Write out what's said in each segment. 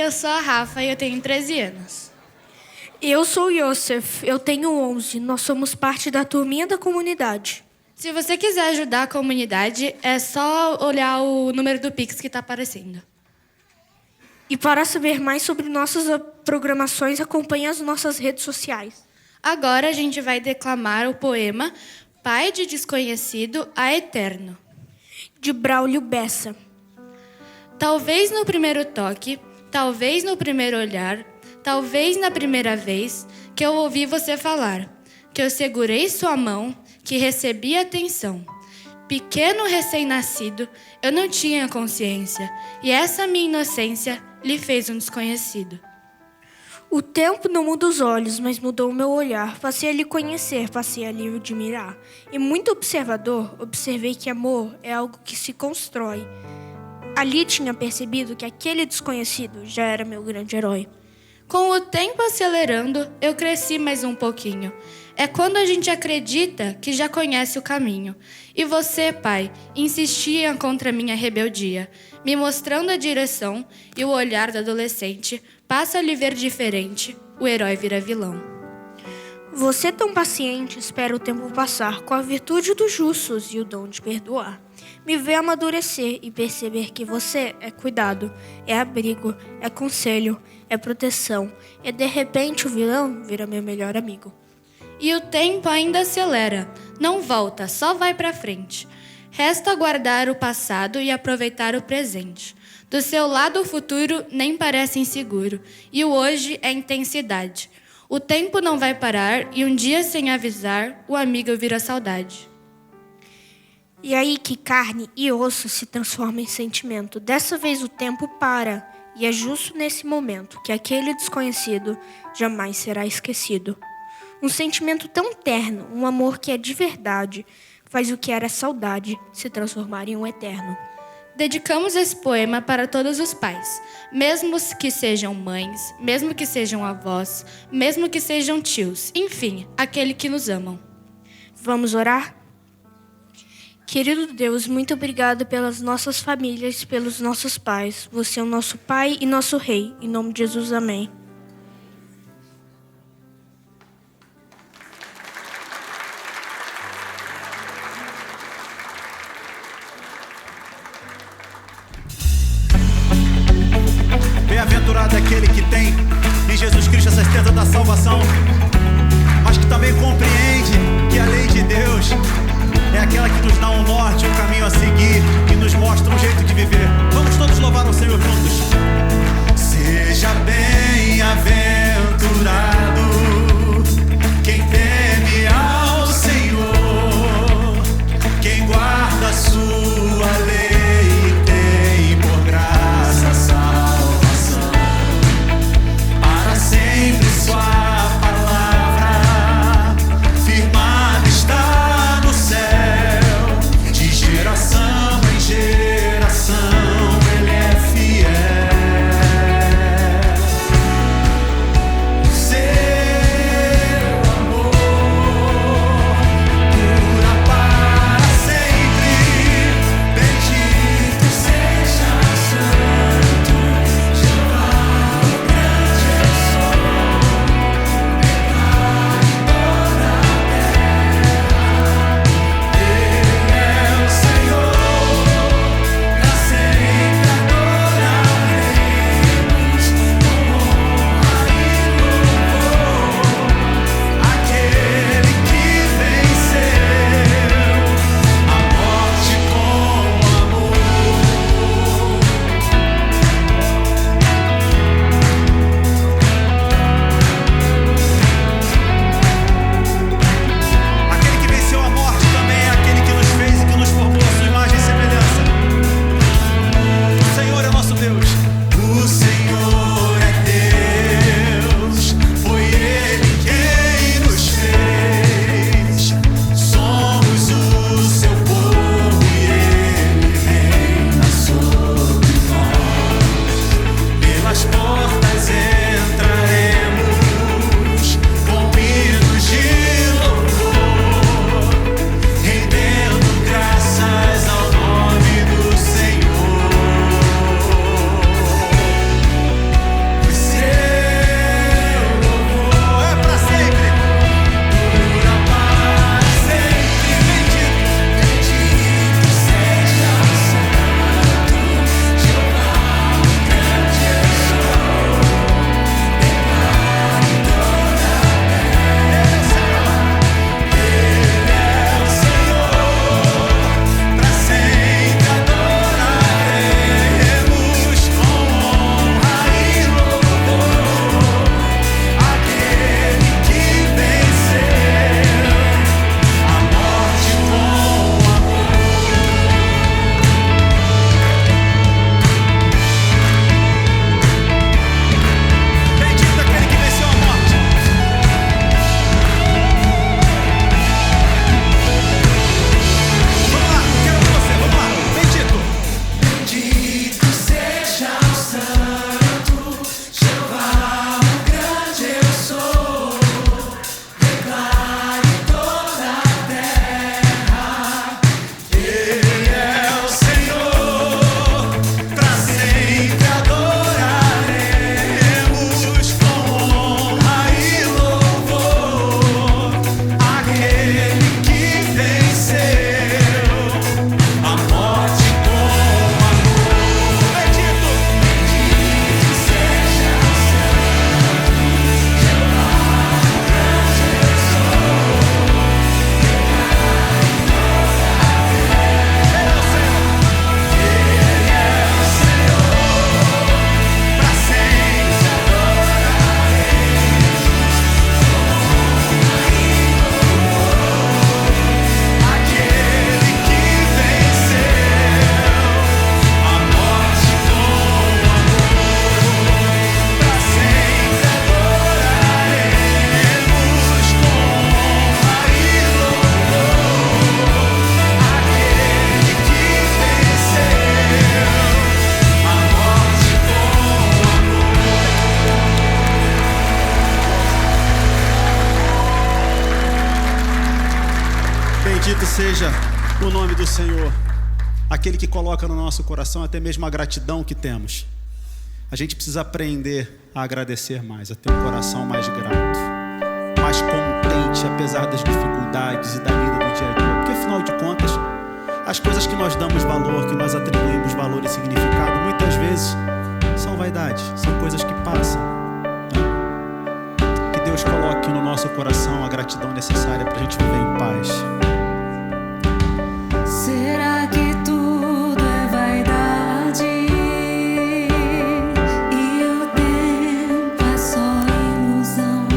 eu sou a Rafa e eu tenho 13 anos. Eu sou o Yosef, eu tenho 11. Nós somos parte da turminha da comunidade. Se você quiser ajudar a comunidade, é só olhar o número do Pix que está aparecendo. E para saber mais sobre nossas programações, acompanhe as nossas redes sociais. Agora a gente vai declamar o poema Pai de Desconhecido a Eterno, de Braulio Bessa. Talvez no primeiro toque, talvez no primeiro olhar, talvez na primeira vez que eu ouvi você falar, que eu segurei sua mão, que recebi atenção. Pequeno recém-nascido, eu não tinha consciência, e essa minha inocência lhe fez um desconhecido. O tempo não muda os olhos, mas mudou o meu olhar. Passei a lhe conhecer, passei a lhe admirar. E muito observador, observei que amor é algo que se constrói. Ali tinha percebido que aquele desconhecido já era meu grande herói. Com o tempo acelerando, eu cresci mais um pouquinho. É quando a gente acredita que já conhece o caminho. E você, pai, insistia contra a minha rebeldia, me mostrando a direção, e o olhar do adolescente passa a lhe ver diferente, o herói vira vilão. Você tão paciente espera o tempo passar, com a virtude dos justos e o dom de perdoar. Me vê amadurecer e perceber que você é cuidado, é abrigo, é conselho, é proteção. E de repente o vilão vira meu melhor amigo. E o tempo ainda acelera, não volta, só vai pra frente. Resta guardar o passado e aproveitar o presente. Do seu lado o futuro nem parece inseguro, e o hoje é intensidade. O tempo não vai parar e um dia sem avisar, o amigo vira saudade. E aí que carne e osso se transformam em sentimento. Dessa vez o tempo para, e é justo nesse momento que aquele desconhecido jamais será esquecido. Um sentimento tão terno, um amor que é de verdade, faz o que era saudade se transformar em um eterno. Dedicamos esse poema para todos os pais, mesmo que sejam mães, mesmo que sejam avós, mesmo que sejam tios, enfim, aquele que nos amam. Vamos orar? Querido Deus, muito obrigado pelas nossas famílias, pelos nossos pais. Você é o nosso Pai e nosso Rei. Em nome de Jesus, amém. Bem-aventurado é aquele que tem em Jesus Cristo a certeza da salvação, mas que também compreende que a lei de Deus é aquela que nos dá um norte, um caminho a seguir e nos mostra um jeito de viver. Vamos todos louvar o Senhor juntos. Seja bem-aventurado quem teme ao Senhor, quem guarda a sua lei e tem por graça salvação. Para sempre sua palavra Bendito seja o nome do Senhor, aquele que coloca no nosso coração até mesmo a gratidão que temos. A gente precisa aprender a agradecer mais, a ter um coração mais grato, mais contente, apesar das dificuldades e da vida do dia a dia. Porque, afinal de contas, as coisas que nós damos valor, que nós atribuímos valor e significado, muitas vezes são vaidades, são coisas que passam. Que Deus coloque no nosso coração a gratidão necessária para a gente viver em paz. Será que tudo é vaidade e o tempo é só ilusão?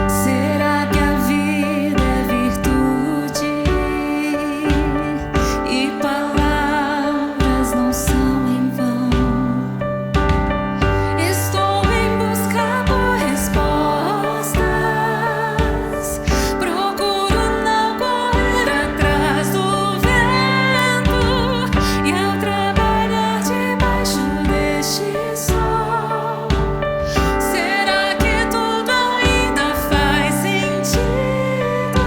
Será que a vida é virtude e palavras não são em vão? Estou em busca por respostas, procuro não correr atrás do vento, e ao trabalhar debaixo deste sol, será que tudo ainda faz sentido?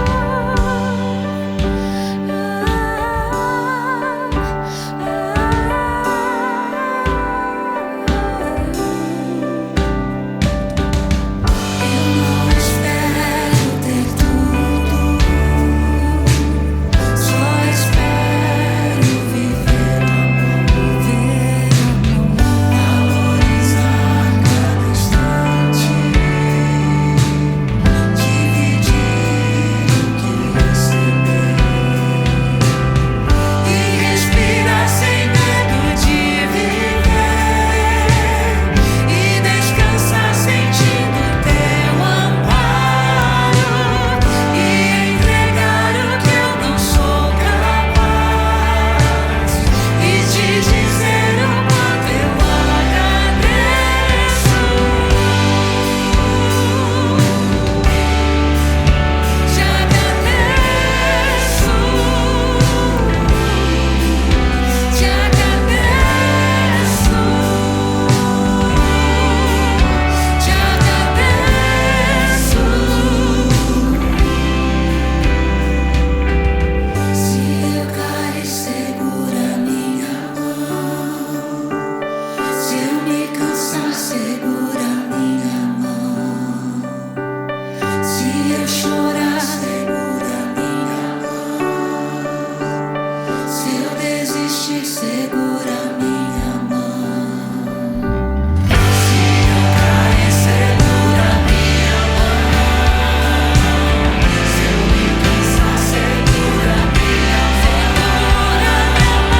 Eu não espero ter tudo, só espero viver amor, valorizar cada instante, dividir o que receber e respirar sem medo de viver e descansar sentindo teu amparo e entregar o que eu não sou capaz e te dizer o quanto eu agradeço. Te agradeço, te agradeço, te agradeço. Se eu cair, segura minha mão. Se eu me cansar, segura minha mão. Se eu chorar, segura minha mão. Se eu desistir, segura minha mão. Se eu cair, segura minha mão. Se eu me cansar, segura minha mão.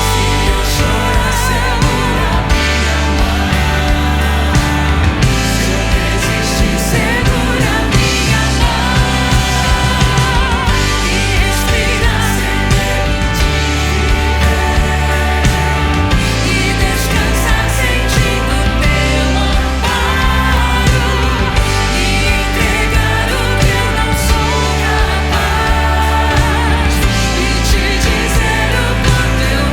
Se eu chorar, segura minha mão. Se eu desistir, segura minha mão. E respirar sem medo de viver e descansar sentindo teu amparo e entregar o que eu não sou capaz e te dizer o quanto eu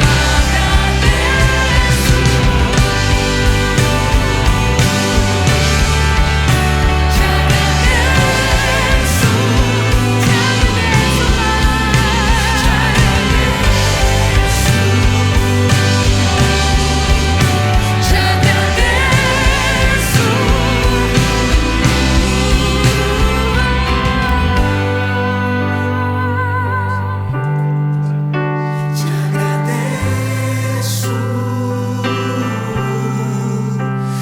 agradeço.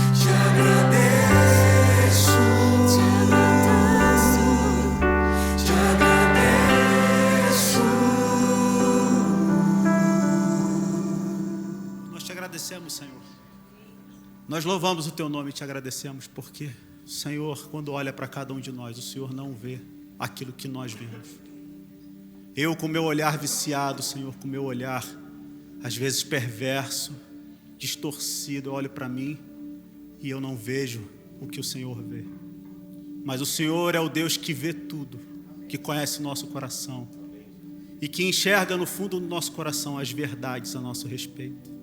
Te agradeço, te agradeço mais, te Nós te agradecemos, Senhor. Nós louvamos o teu nome e te agradecemos porque, Senhor, quando olha para cada um de nós, o Senhor não vê aquilo que nós vemos. Eu, com meu olhar viciado, Senhor, com meu olhar, às vezes perverso, distorcido, eu olho para mim e eu não vejo o que o Senhor vê. Mas o Senhor é o Deus que vê tudo, que conhece o nosso coração e que enxerga no fundo do nosso coração as verdades a nosso respeito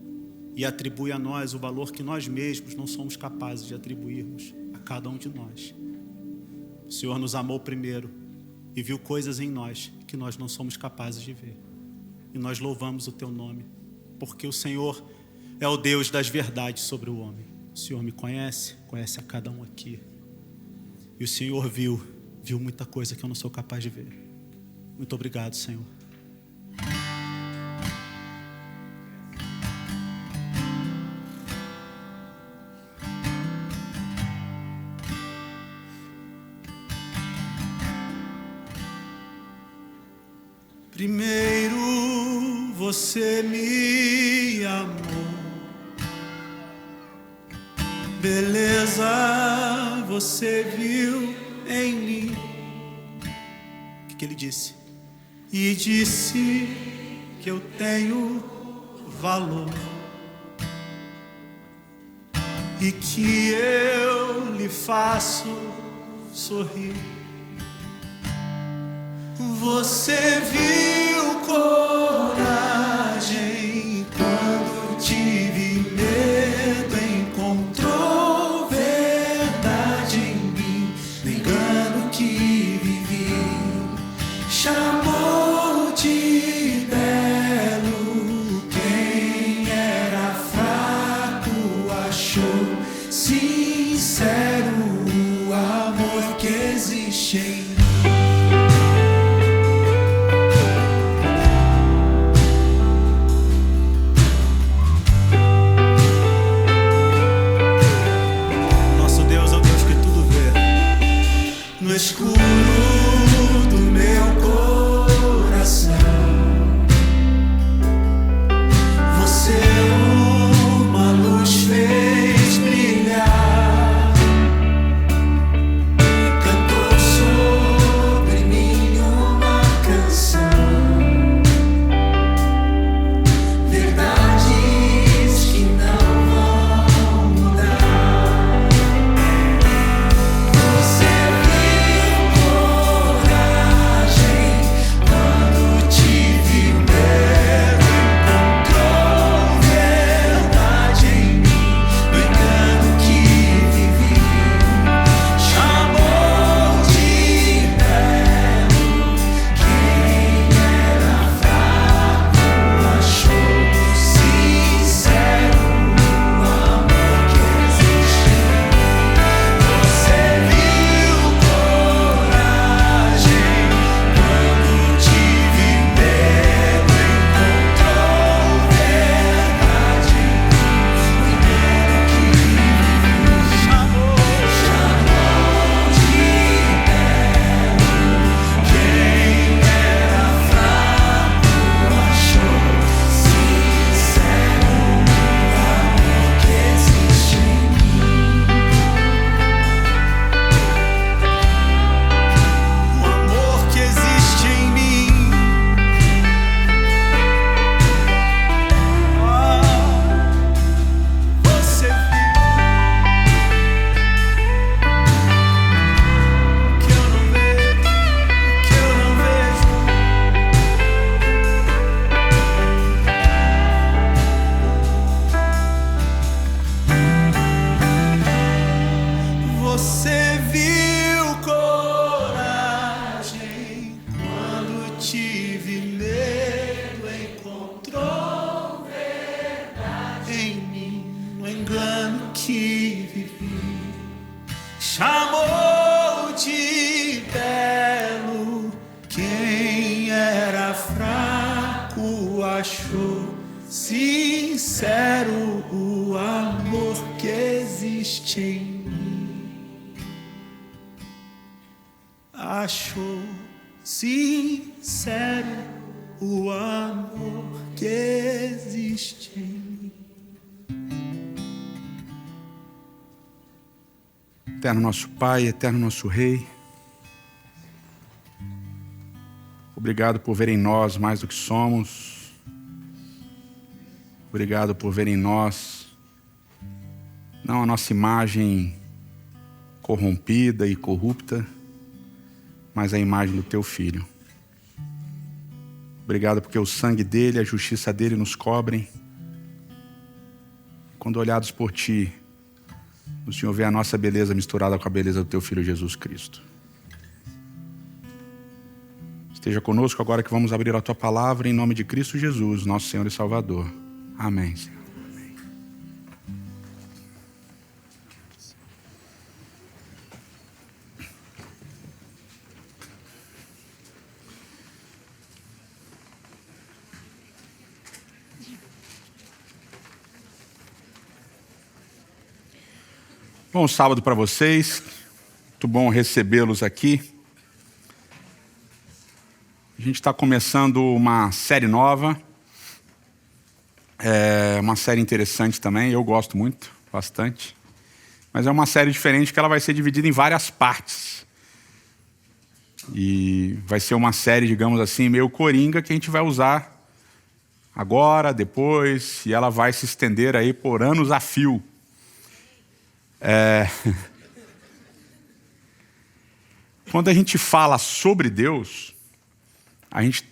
e atribui a nós o valor que nós mesmos não somos capazes de atribuirmos a cada um de nós. O Senhor nos amou primeiro e viu coisas em nós que nós não somos capazes de ver. E nós louvamos o teu nome, porque o Senhor é o Deus das verdades sobre o homem. O Senhor me conhece, conhece a cada um aqui. E o Senhor viu muita coisa que eu não sou capaz de ver. Muito obrigado, Senhor. Primeiro você me amou, beleza você viu em mim. O que ele disse? E disse que eu tenho valor e que eu lhe faço sorrir. Você viu coragem quando tive medo, encontrou verdade em mim, negando que vivi, chamou de belo quem era fraco, achou sincero o amor que existe em mim. No escuro do meu coração, você uma luz fez brilhar, cantou sobre mim uma canção, verdades que não vão mudar. Você viu coragem quando tive medo, encontrou verdade em mim, no engano que vivi, chamou de belo quem era fraco, achou sincero o amor que existe em mim. Achou sincero o amor que existe em mim. Eterno nosso Pai, eterno nosso Rei, obrigado por ver em nós mais do que somos. Obrigado por ver em nós não a nossa imagem corrompida e corrupta, mas a imagem do Teu Filho. Obrigado porque o sangue dele, a justiça dele nos cobrem. Quando olhados por Ti, o Senhor vê a nossa beleza misturada com a beleza do Teu Filho Jesus Cristo. Esteja conosco agora que vamos abrir a tua palavra em nome de Cristo Jesus, nosso Senhor e Salvador. Amém, Senhor. Amém. Bom sábado para vocês. Muito bom recebê-los aqui. A gente está começando uma série nova, uma série interessante também, eu gosto muito, bastante. Mas é uma série diferente que ela vai ser dividida em várias partes. E vai ser uma série, digamos assim, meio coringa, que a gente vai usar agora, depois, e ela vai se estender aí por anos a fio. Quando a gente fala sobre Deus, a gente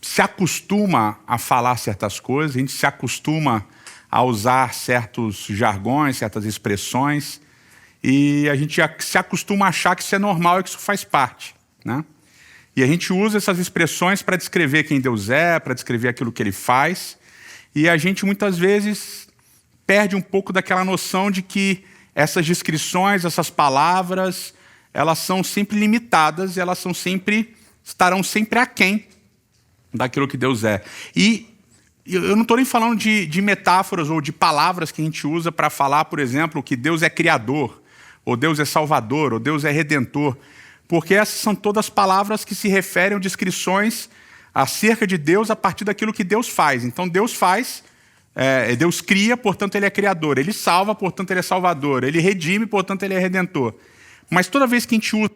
se acostuma a falar certas coisas, a gente se acostuma a usar certos jargões, certas expressões, e a gente se acostuma a achar que isso é normal e que isso faz parte, né? E a gente usa essas expressões para descrever quem Deus é, para descrever aquilo que Ele faz, e a gente muitas vezes perde um pouco daquela noção de que essas descrições, essas palavras, elas são sempre limitadas, elas estarão sempre aquém daquilo que Deus é. E eu não estou nem falando de metáforas ou de palavras que a gente usa para falar, por exemplo, que Deus é criador, ou Deus é salvador, ou Deus é redentor, porque essas são todas palavras que se referem a descrições acerca de Deus a partir daquilo que Deus faz. Então Deus faz, Deus cria, portanto Ele é criador. Ele salva, portanto Ele é salvador. Ele redime, portanto Ele é redentor. Mas toda vez que a gente usa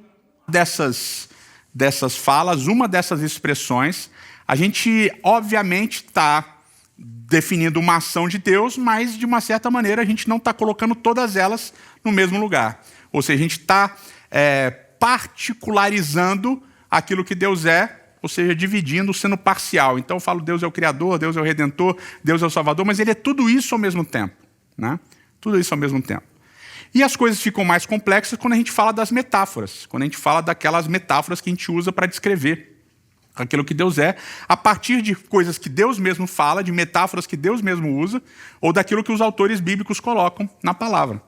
dessas falas, uma dessas expressões, a gente, obviamente, está definindo uma ação de Deus, mas, de uma certa maneira, a gente não está colocando todas elas no mesmo lugar. Ou seja, a gente está particularizando aquilo que Deus é, ou seja, dividindo, sendo parcial. Então, eu falo, Deus é o Criador, Deus é o Redentor, Deus é o Salvador, mas Ele é tudo isso ao mesmo tempo, né? Tudo isso ao mesmo tempo. E as coisas ficam mais complexas quando a gente fala das metáforas, quando a gente fala daquelas metáforas que a gente usa para descrever aquilo que Deus é, a partir de coisas que Deus mesmo fala, de metáforas que Deus mesmo usa, ou daquilo que os autores bíblicos colocam na palavra.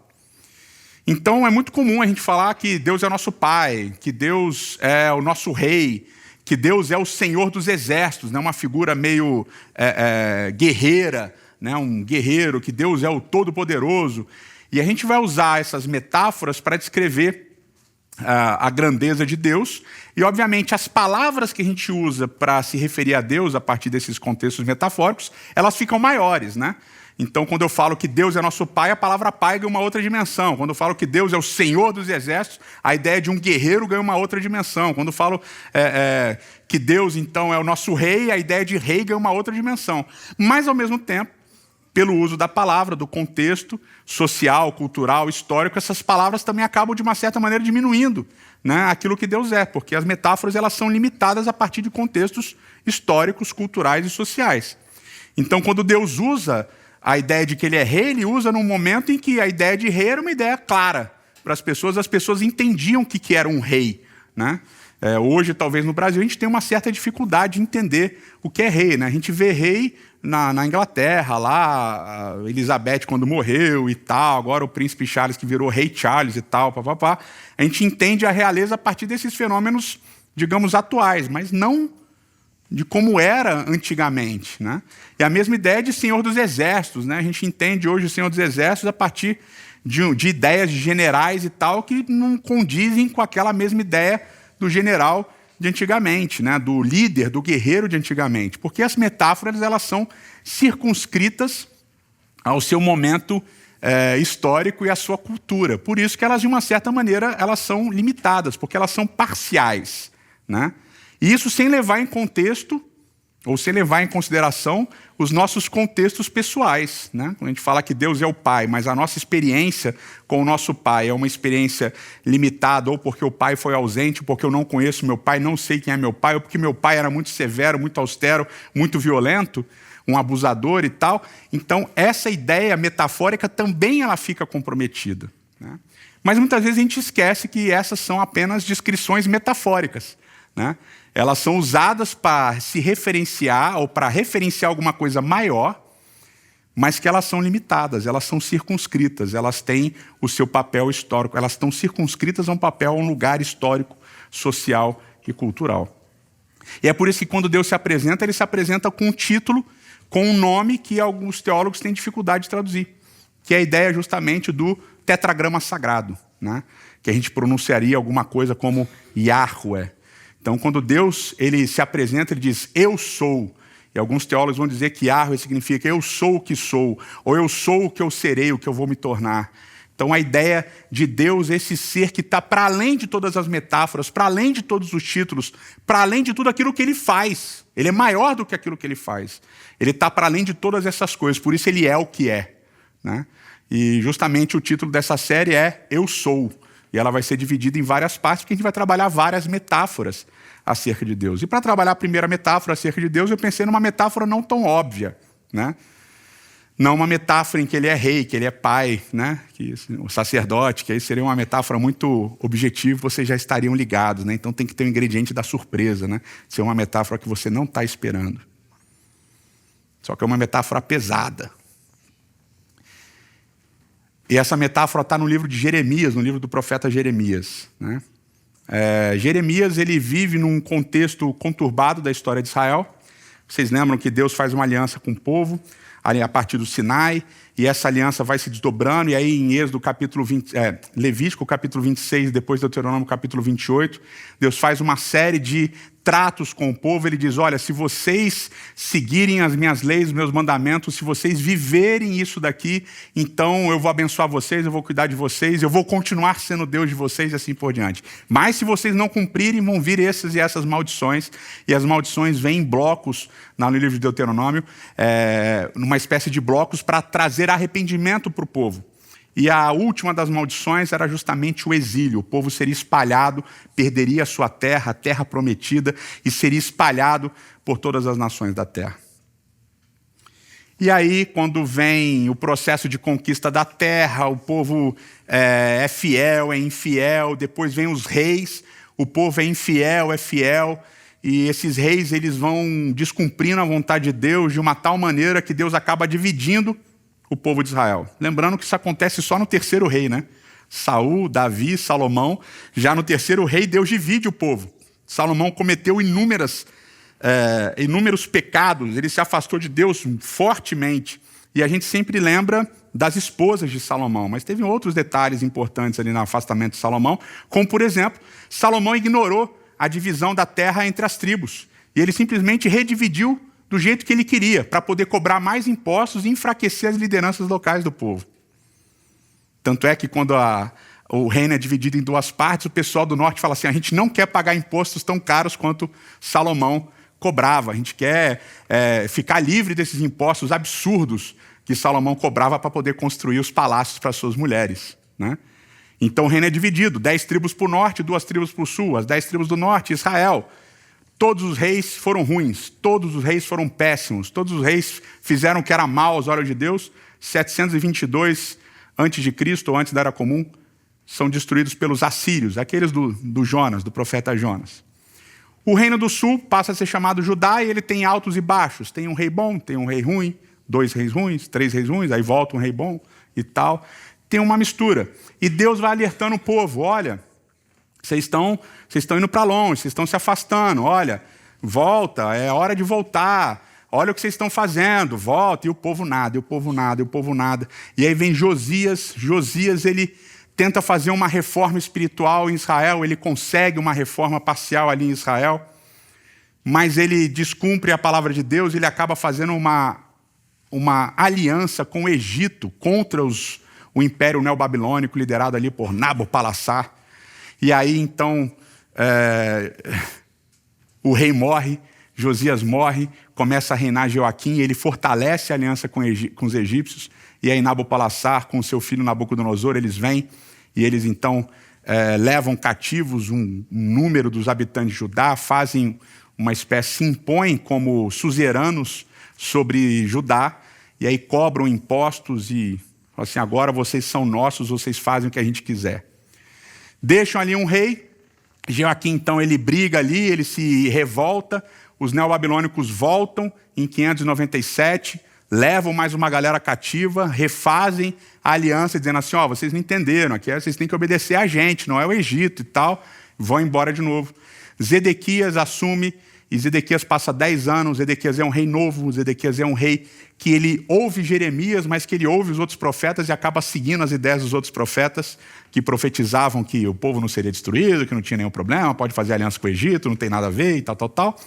Então é muito comum a gente falar que Deus é o nosso Pai, que Deus é o nosso Rei, que Deus é o Senhor dos Exércitos, né? Uma figura meio guerreira, né? Um guerreiro, que Deus é o Todo-Poderoso. E a gente vai usar essas metáforas para descrever a grandeza de Deus. E, obviamente, as palavras que a gente usa para se referir a Deus a partir desses contextos metafóricos, elas ficam maiores, né? Então, quando eu falo que Deus é nosso Pai, a palavra Pai ganha uma outra dimensão. Quando eu falo que Deus é o Senhor dos Exércitos, a ideia de um guerreiro ganha uma outra dimensão. Quando eu falo que Deus, então, é o nosso Rei, a ideia de Rei ganha uma outra dimensão. Mas, ao mesmo tempo, pelo uso da palavra, do contexto social, cultural, histórico, essas palavras também acabam, de uma certa maneira, diminuindo, né, aquilo que Deus é, porque as metáforas elas são limitadas a partir de contextos históricos, culturais e sociais. Então, quando Deus usa a ideia de que Ele é rei, Ele usa num momento em que a ideia de rei era uma ideia clara para as pessoas entendiam o que era um rei, né? Hoje, talvez no Brasil, a gente tem uma certa dificuldade de entender o que é rei, né? A gente vê rei na Inglaterra, lá, a Elizabeth quando morreu e tal, agora o príncipe Charles que virou rei Charles e tal, papapá. A gente entende a realeza a partir desses fenômenos, digamos, atuais, mas não de como era antigamente, né? E a mesma ideia de Senhor dos Exércitos, né? A gente entende hoje o Senhor dos Exércitos a partir de ideias de generais e tal que não condizem com aquela mesma ideia do general de antigamente, né? Do líder, do guerreiro de antigamente. Porque as metáforas elas são circunscritas ao seu momento histórico e à sua cultura. Por isso que elas, de uma certa maneira, elas são limitadas, porque elas são parciais, né? E isso sem levar em contexto, ou sem levar em consideração, os nossos contextos pessoais, né? Quando a gente fala que Deus é o Pai, mas a nossa experiência com o nosso Pai é uma experiência limitada, ou porque o Pai foi ausente, ou porque eu não conheço meu Pai, não sei quem é meu Pai, ou porque meu Pai era muito severo, muito austero, muito violento, um abusador e tal. Então, essa ideia metafórica também ela fica comprometida, né? Mas muitas vezes a gente esquece que essas são apenas descrições metafóricas, né? Elas são usadas para se referenciar ou para referenciar alguma coisa maior, mas que elas são limitadas, elas são circunscritas, elas têm o seu papel histórico, elas estão circunscritas a um papel, a um lugar histórico, social e cultural. E é por isso que quando Deus se apresenta, ele se apresenta com um título, com um nome que alguns teólogos têm dificuldade de traduzir, que é a ideia justamente do tetragrama sagrado, né? Que a gente pronunciaria alguma coisa como Yahweh. Então, quando Deus ele se apresenta, ele diz, eu sou. E alguns teólogos vão dizer que Yahweh significa eu sou o que sou, ou eu sou o que eu serei, o que eu vou me tornar. Então, a ideia de Deus, esse ser que está para além de todas as metáforas, para além de todos os títulos, para além de tudo aquilo que ele faz. Ele é maior do que aquilo que ele faz. Ele está para além de todas essas coisas, por isso ele é o que é, né? E justamente o título dessa série é Eu Sou. E ela vai ser dividida em várias partes, porque a gente vai trabalhar várias metáforas acerca de Deus. E para trabalhar a primeira metáfora acerca de Deus, eu pensei numa metáfora não tão óbvia, né? Não uma metáfora em que ele é rei, que ele é pai, né? Que, o sacerdote, que aí seria uma metáfora muito objetiva, vocês já estariam ligados, né? Então tem que ter o ingrediente da surpresa, né? Ser uma metáfora que você não está esperando. Só que é uma metáfora pesada. E essa metáfora está no livro de Jeremias, no livro do profeta Jeremias, né? Jeremias ele vive num contexto conturbado da história de Israel. Vocês lembram que Deus faz uma aliança com o povo, ali a partir do Sinai, e essa aliança vai se desdobrando, e aí em Êxodo capítulo 20, Levítico capítulo 26, depois Deuteronômio capítulo 28, Deus faz uma série de tratos com o povo. Ele diz, olha, se vocês seguirem as minhas leis, os meus mandamentos, se vocês viverem isso daqui, então eu vou abençoar vocês, eu vou cuidar de vocês, eu vou continuar sendo Deus de vocês e assim por diante. Mas se vocês não cumprirem, vão vir essas e essas maldições, e as maldições vêm em blocos no livro de Deuteronômio, numa espécie de blocos para trazer arrependimento para o povo. E a última das maldições era justamente o exílio. O povo seria espalhado, perderia a sua terra, a terra prometida, e seria espalhado por todas as nações da terra. E aí, quando vem o processo de conquista da terra, o povo é fiel, é infiel, depois vem os reis, o povo é infiel, é fiel, e esses reis eles vão descumprindo a vontade de Deus de uma tal maneira que Deus acaba dividindo o povo de Israel. Lembrando que isso acontece só no terceiro rei, né? Saul, Davi, Salomão. Já no terceiro rei, Deus divide o povo. Salomão cometeu inúmeros pecados. Ele se afastou de Deus fortemente. E a gente sempre lembra das esposas de Salomão. Mas teve outros detalhes importantes ali no afastamento de Salomão. Como, por exemplo, Salomão ignorou a divisão da terra entre as tribos. E ele simplesmente redividiu do jeito que ele queria, para poder cobrar mais impostos e enfraquecer as lideranças locais do povo. Tanto é que quando o reino é dividido em duas partes, o pessoal do norte fala assim, a gente não quer pagar impostos tão caros quanto Salomão cobrava, a gente quer ficar livre desses impostos absurdos que Salomão cobrava para poder construir os palácios para suas mulheres, né? Então o reino é dividido, 10 tribos para o norte, 2 tribos para o sul, as 10 tribos do norte, Israel. Todos os reis foram ruins, todos os reis foram péssimos, todos os reis fizeram o que era mal aos olhos de Deus. 722 a.C., ou antes da Era Comum, são destruídos pelos assírios, aqueles do Jonas, do profeta Jonas. O reino do sul passa a ser chamado Judá e ele tem altos e baixos. Tem um rei bom, tem um rei ruim, 2 reis ruins, 3 reis ruins, aí volta um rei bom e tal. Tem uma mistura. E Deus vai alertando o povo, olha, vocês estão indo para longe, vocês estão se afastando, olha, volta, é hora de voltar, olha o que vocês estão fazendo, volta, e o povo nada, e o povo nada, e o povo nada. E aí vem Josias, ele tenta fazer uma reforma espiritual em Israel, ele consegue uma reforma parcial ali em Israel, mas ele descumpre a palavra de Deus, ele acaba fazendo uma aliança com o Egito contra o Império Neobabilônico, liderado ali por Nabopolassar. E aí, então, o rei morre, Josias morre, começa a reinar Joaquim, ele fortalece a aliança com os egípcios, e aí Nabopolassar, com seu filho Nabucodonosor, eles vêm, e eles, então, levam cativos um número dos habitantes de Judá, fazem uma espécie, se impõem como suzeranos sobre Judá, e aí cobram impostos e falam assim, agora vocês são nossos, vocês fazem o que a gente quiser. Deixam ali um rei, Joaquim, então, ele briga ali, ele se revolta, os neobabilônicos voltam em 597, levam mais uma galera cativa, refazem a aliança, dizendo assim, vocês não entenderam, aqui vocês têm que obedecer a gente, não é o Egito e tal, vão embora de novo. Zedequias assume, e Zedequias passa 10 anos, Zedequias é um rei novo, Zedequias é um rei que ele ouve Jeremias, mas que ele ouve os outros profetas e acaba seguindo as ideias dos outros profetas, que profetizavam que o povo não seria destruído, que não tinha nenhum problema, pode fazer aliança com o Egito, não tem nada a ver e tal.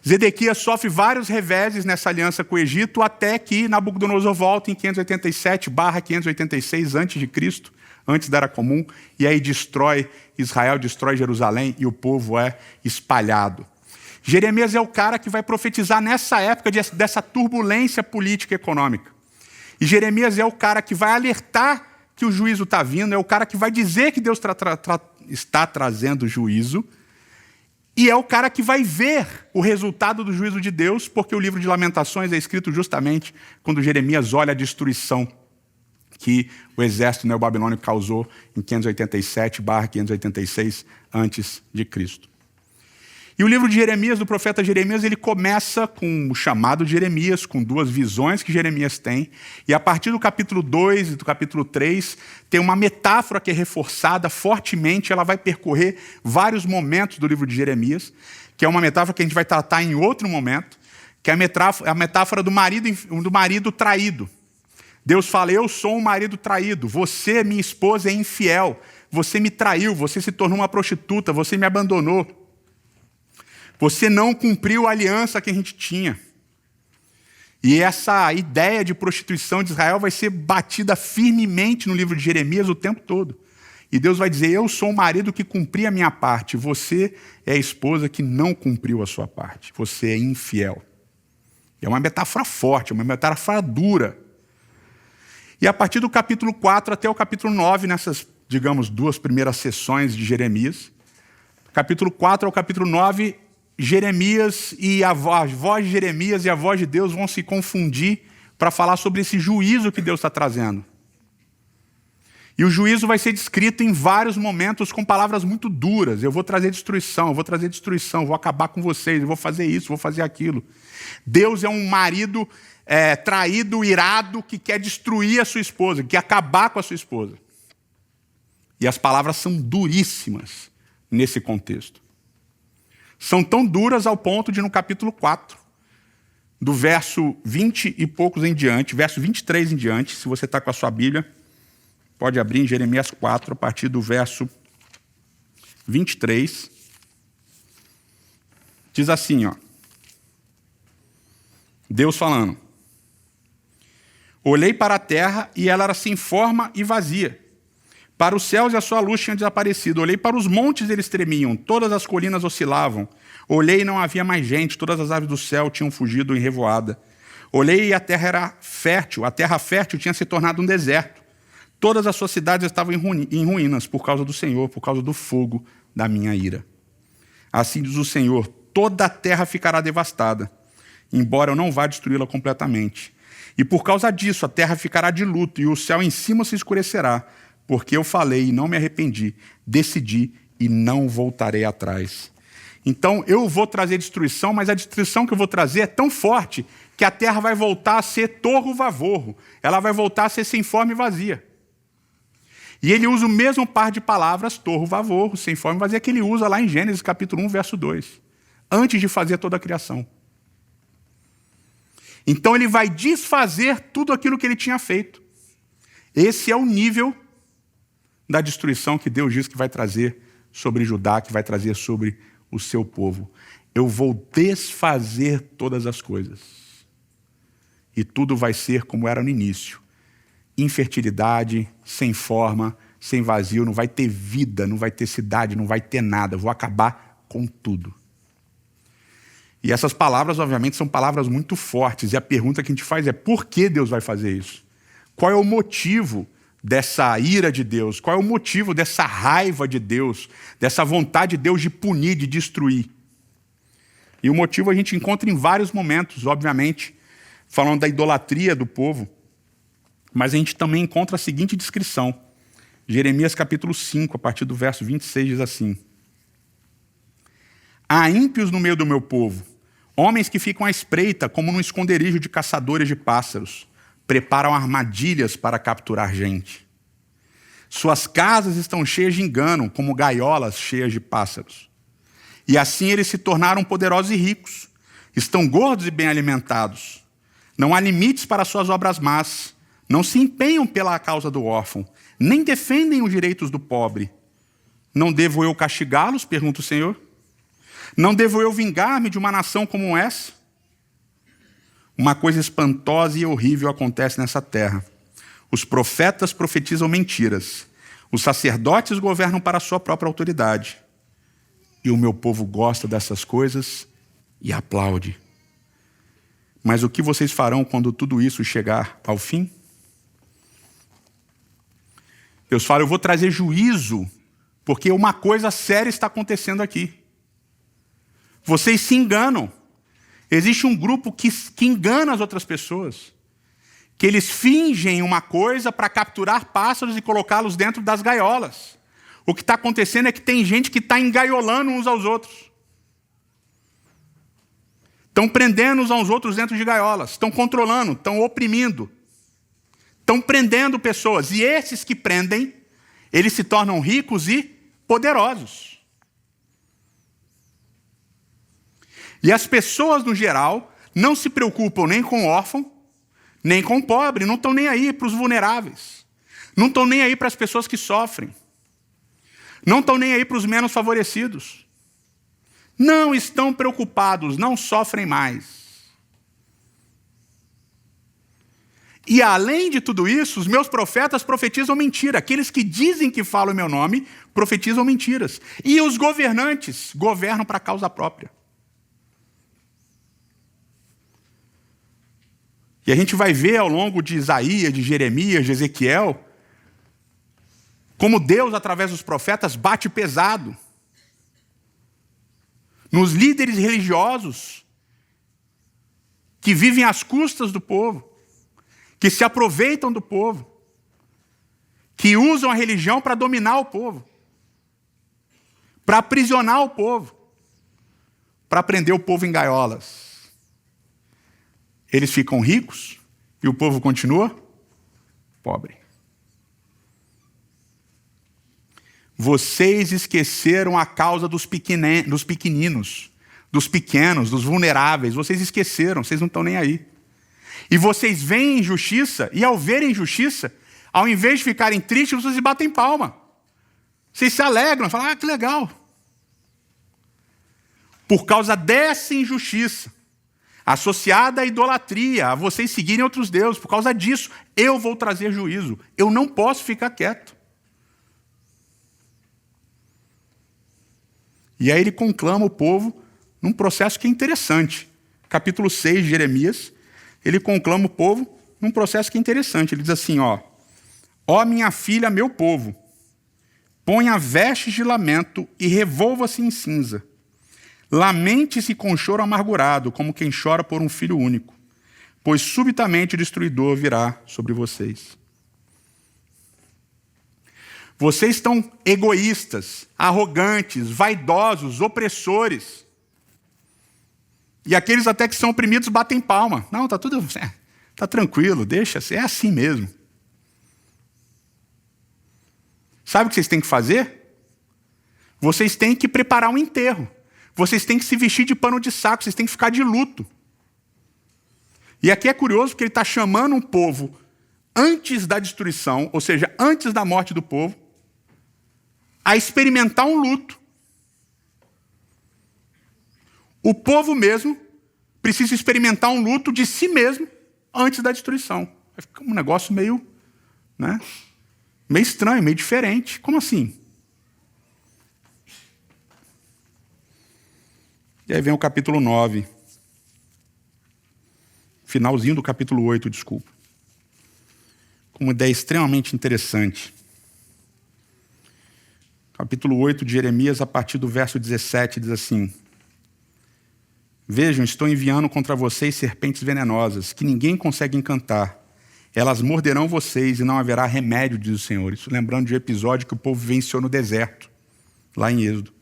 Zedequias sofre vários reveses nessa aliança com o Egito, até que Nabucodonosor volta em 587/586 a.C., antes da Era Comum, e aí destrói Israel, destrói Jerusalém, e o povo é espalhado. Jeremias é o cara que vai profetizar nessa época dessa turbulência política e econômica. E Jeremias é o cara que vai alertar que o juízo está vindo, é o cara que vai dizer que Deus está trazendo juízo, e é o cara que vai ver o resultado do juízo de Deus, porque o livro de Lamentações é escrito justamente quando Jeremias olha a destruição que o exército neobabilônico causou em 587/586 a.C. E o livro de Jeremias, do profeta Jeremias, ele começa com o chamado de Jeremias, com 2 visões que Jeremias tem, e a partir do capítulo 2 e do capítulo 3, tem uma metáfora que é reforçada fortemente, ela vai percorrer vários momentos do livro de Jeremias, que é uma metáfora que a gente vai tratar em outro momento, que é a metáfora do marido traído. Deus fala, eu sou um marido traído, você, minha esposa, é infiel, você me traiu, você se tornou uma prostituta, você me abandonou. Você não cumpriu a aliança que a gente tinha. E essa ideia de prostituição de Israel vai ser batida firmemente no livro de Jeremias o tempo todo. E Deus vai dizer, eu sou um marido que cumpri a minha parte, você é a esposa que não cumpriu a sua parte, você é infiel. É uma metáfora forte, é uma metáfora dura. E a partir do capítulo 4 até o capítulo 9, nessas, digamos, 2 primeiras sessões de Jeremias, capítulo 4 ao capítulo 9, Jeremias e a voz de Jeremias e a voz de Deus vão se confundir para falar sobre esse juízo que Deus está trazendo. E o juízo vai ser descrito em vários momentos com palavras muito duras. Eu vou trazer destruição, vou acabar com vocês, eu vou fazer isso, vou fazer aquilo. Deus é um marido traído, irado, que quer destruir a sua esposa, que quer acabar com a sua esposa. E as palavras são duríssimas nesse contexto. São tão duras ao ponto de, no capítulo 4, do verso 20 e poucos em diante, verso 23 em diante, se você está com a sua Bíblia, pode abrir em Jeremias 4, a partir do verso 23. Diz assim, Deus falando. Olhei para a terra e ela era sem forma e vazia. Para os céus e a sua luz tinha desaparecido. Olhei para os montes e eles tremiam, todas as colinas oscilavam. Olhei e não havia mais gente, todas as aves do céu tinham fugido em revoada. Olhei e a terra era fértil, a terra fértil tinha se tornado um deserto. Todas as suas cidades estavam em ruínas por causa do Senhor, por causa do fogo da minha ira. Assim diz o Senhor, toda a terra ficará devastada, embora eu não vá destruí-la completamente. E por causa disso a terra ficará de luto e o céu em cima se escurecerá, porque eu falei e não me arrependi, decidi e não voltarei atrás. Então eu vou trazer destruição, mas a destruição que eu vou trazer é tão forte que a terra vai voltar a ser torro-vavorro. Ela vai voltar a ser sem forma e vazia. E ele usa o mesmo par de palavras, torro-vavorro, sem forma e vazia, que ele usa lá em Gênesis capítulo 1, verso 2, antes de fazer toda a criação. Então ele vai desfazer tudo aquilo que ele tinha feito. Esse é o nível da destruição que Deus diz que vai trazer sobre Judá, que vai trazer sobre o seu povo. Eu vou desfazer todas as coisas. E tudo vai ser como era no início. Infertilidade, sem forma, sem vazio, não vai ter vida, não vai ter cidade, não vai ter nada. Eu vou acabar com tudo. E essas palavras, obviamente, são palavras muito fortes. E a pergunta que a gente faz é, por que Deus vai fazer isso? Qual é o motivo dessa ira de Deus? Qual é o motivo dessa raiva de Deus, dessa vontade de Deus de punir, de destruir? E o motivo a gente encontra em vários momentos, obviamente, falando da idolatria do povo, mas a gente também encontra a seguinte descrição. Jeremias capítulo 5, a partir do verso 26, diz assim, Há ímpios no meio do meu povo, homens que ficam à espreita como num esconderijo de caçadores de pássaros, preparam armadilhas para capturar gente. Suas casas estão cheias de engano, como gaiolas cheias de pássaros. E assim eles se tornaram poderosos e ricos. Estão gordos e bem alimentados. Não há limites para suas obras más. Não se empenham pela causa do órfão, nem defendem os direitos do pobre. Não devo eu castigá-los? Pergunta o Senhor. Não devo eu vingar-me de uma nação como essa? Uma coisa espantosa e horrível acontece nessa terra. Os profetas profetizam mentiras. Os sacerdotes governam para a sua própria autoridade. E o meu povo gosta dessas coisas e aplaude. Mas o que vocês farão quando tudo isso chegar ao fim? Deus fala, eu vou trazer juízo, porque uma coisa séria está acontecendo aqui. Vocês se enganam. Existe um grupo que engana as outras pessoas. Que eles fingem uma coisa para capturar pássaros e colocá-los dentro das gaiolas. O que está acontecendo é que tem gente que está engaiolando uns aos outros. Estão prendendo uns aos outros dentro de gaiolas. Estão controlando, estão oprimindo. Estão prendendo pessoas. E esses que prendem, eles se tornam ricos e poderosos. E as pessoas, no geral, não se preocupam nem com o órfão, nem com o pobre. Não estão nem aí para os vulneráveis. Não estão nem aí para as pessoas que sofrem. Não estão nem aí para os menos favorecidos. Não estão preocupados, não sofrem mais. E além de tudo isso, os meus profetas profetizam mentira. Aqueles que dizem que falam o meu nome, profetizam mentiras. E os governantes governam para a causa própria. E a gente vai ver ao longo de Isaías, de Jeremias, de Ezequiel, como Deus, através dos profetas, bate pesado nos líderes religiosos que vivem às custas do povo, que se aproveitam do povo, que usam a religião para dominar o povo, para aprisionar o povo, para prender o povo em gaiolas. Eles ficam ricos e o povo continua pobre. Vocês esqueceram a causa dos pequeninos, dos pequenos, dos vulneráveis. Vocês esqueceram, vocês não estão nem aí. E vocês veem injustiça, e ao verem injustiça, ao invés de ficarem tristes, vocês batem palma. Vocês se alegram, falam, que legal. Por causa dessa injustiça, associada à idolatria, a vocês seguirem outros deuses, por causa disso, eu vou trazer juízo. Eu não posso ficar quieto. E aí ele conclama o povo num processo que é interessante. Capítulo 6 de Jeremias, ele conclama o povo num processo que é interessante. Ele diz assim, ó minha filha, meu povo, ponha vestes de lamento e revolva-se em cinza. Lamente-se com choro amargurado, como quem chora por um filho único, pois subitamente o destruidor virá sobre vocês. Vocês estão egoístas, arrogantes, vaidosos, opressores. E aqueles até que são oprimidos batem palma. Não, está tudo, está tranquilo, deixa, é assim mesmo. Sabe o que vocês têm que fazer? Vocês têm que preparar um enterro. Vocês têm que se vestir de pano de saco, vocês têm que ficar de luto. E aqui é curioso porque ele está chamando um povo antes da destruição, ou seja, antes da morte do povo, a experimentar um luto. O povo mesmo precisa experimentar um luto de si mesmo antes da destruição. Vai ficar um negócio meio estranho, meio diferente. Como assim? E aí vem o capítulo 9. Finalzinho do capítulo 8, desculpa. Com uma ideia extremamente interessante. Capítulo 8 de Jeremias, a partir do verso 17, diz assim: Vejam, estou enviando contra vocês serpentes venenosas, que ninguém consegue encantar. Elas morderão vocês e não haverá remédio, diz o Senhor. Isso lembrando de um episódio que o povo venceu no deserto, lá em Êxodo.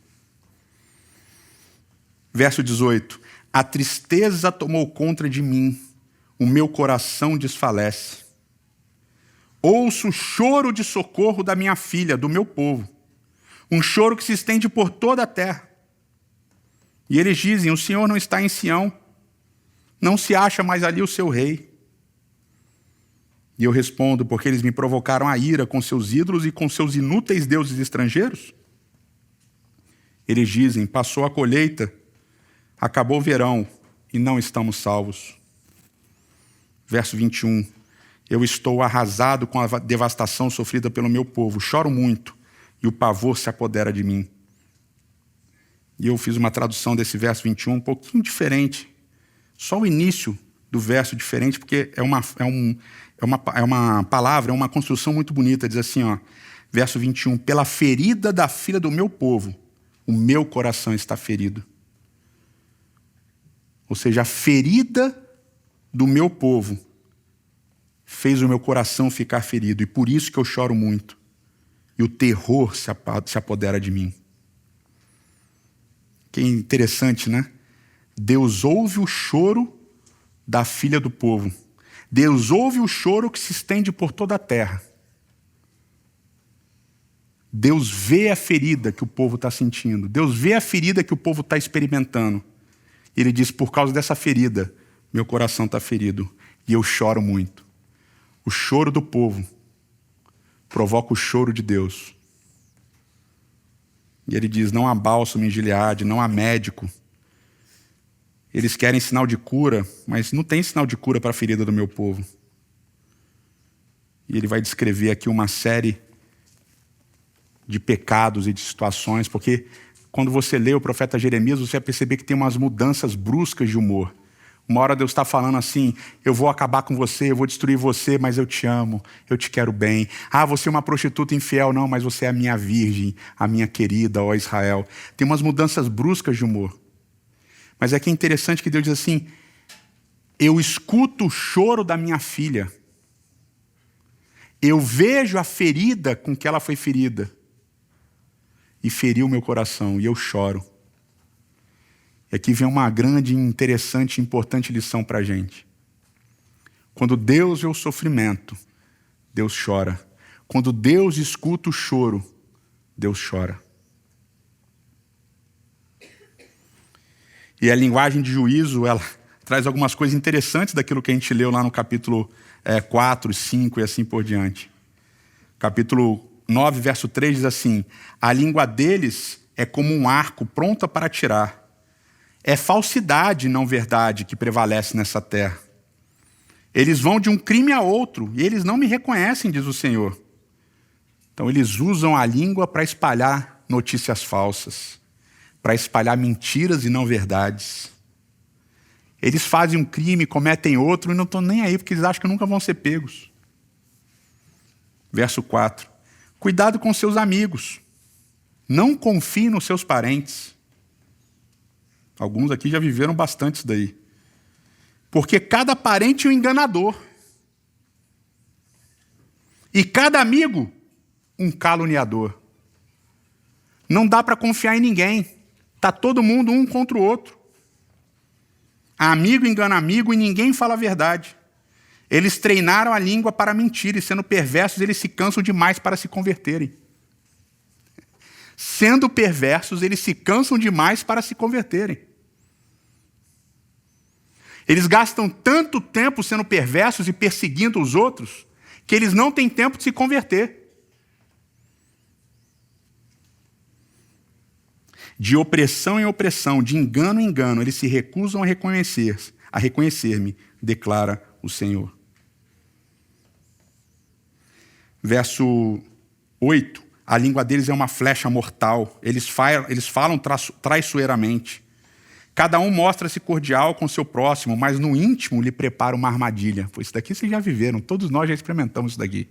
Verso 18. A tristeza tomou conta de mim, o meu coração desfalece. Ouço o choro de socorro da minha filha, do meu povo. Um choro que se estende por toda a terra. E eles dizem, o Senhor não está em Sião, não se acha mais ali o seu rei. E eu respondo, porque eles me provocaram a ira com seus ídolos e com seus inúteis deuses estrangeiros? Eles dizem, passou a colheita, acabou o verão e não estamos salvos. Verso 21. Eu estou arrasado com a devastação sofrida pelo meu povo. Choro muito e o pavor se apodera de mim. E eu fiz uma tradução desse verso 21 um pouquinho diferente. Só o início do verso diferente, porque é uma palavra, é uma construção muito bonita. Diz assim, ó, verso 21. Pela ferida da filha do meu povo, o meu coração está ferido. Ou seja, a ferida do meu povo fez o meu coração ficar ferido. E por isso que eu choro muito. E o terror se apodera de mim. Que interessante, né? Deus ouve o choro da filha do povo. Deus ouve o choro que se estende por toda a terra. Deus vê a ferida que o povo está sentindo. Deus vê a ferida que o povo está experimentando. Ele diz, por causa dessa ferida, meu coração está ferido e eu choro muito. O choro do povo provoca o choro de Deus. E ele diz, não há bálsamo em Gileade, não há médico. Eles querem sinal de cura, mas não tem sinal de cura para a ferida do meu povo. E ele vai descrever aqui uma série de pecados e de situações, porque quando você lê o profeta Jeremias, você vai perceber que tem umas mudanças bruscas de humor. Uma hora Deus está falando assim, eu vou acabar com você, eu vou destruir você, mas eu te amo, eu te quero bem. Ah, você é uma prostituta infiel, não, mas você é a minha virgem, a minha querida, ó Israel. Tem umas mudanças bruscas de humor. Mas é que é interessante que Deus diz assim, eu escuto o choro da minha filha. Eu vejo a ferida com que ela foi ferida. E feriu o meu coração, e eu choro. E aqui vem uma grande, interessante e importante lição para a gente. Quando Deus vê o sofrimento, Deus chora. Quando Deus escuta o choro, Deus chora. E a linguagem de juízo, ela traz algumas coisas interessantes daquilo que a gente leu lá no capítulo 4, 5 e assim por diante. Capítulo 9, verso 3 diz assim, a língua deles é como um arco pronta para atirar. É falsidade, não verdade, que prevalece nessa terra. Eles vão de um crime a outro e eles não me reconhecem, diz o Senhor. Então eles usam a língua para espalhar notícias falsas, para espalhar mentiras e não verdades. Eles fazem um crime, cometem outro e não estão nem aí, porque eles acham que nunca vão ser pegos. Verso 4. Cuidado com seus amigos. Não confie nos seus parentes. Alguns aqui já viveram bastante isso daí. Porque cada parente é um enganador. E cada amigo, um caluniador. Não dá para confiar em ninguém. Está todo mundo um contra o outro. Amigo engana amigo e ninguém fala a verdade. Eles treinaram a língua para mentir e, sendo perversos, eles se cansam demais para se converterem. Sendo perversos, eles se cansam demais para se converterem. Eles gastam tanto tempo sendo perversos e perseguindo os outros, que eles não têm tempo de se converter. De opressão em opressão, de engano em engano, eles se recusam a reconhecer-me, declara o Senhor. Verso 8. A língua deles é uma flecha mortal. Eles falam traiçoeiramente. Cada um mostra-se cordial com seu próximo, mas no íntimo lhe prepara uma armadilha. Pô, isso daqui vocês já viveram, todos nós já experimentamos isso daqui.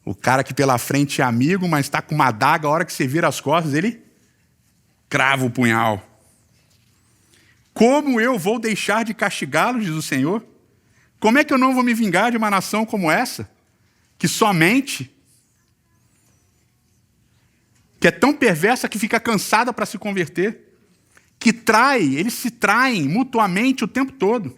O cara que pela frente é amigo, mas está com uma adaga, a hora que você vira as costas, ele crava o punhal. Como eu vou deixar de castigá-los, diz o Senhor? Como é que eu não vou me vingar de uma nação como essa? Que é tão perversa que fica cansada para se converter, que traem, eles se traem mutuamente o tempo todo.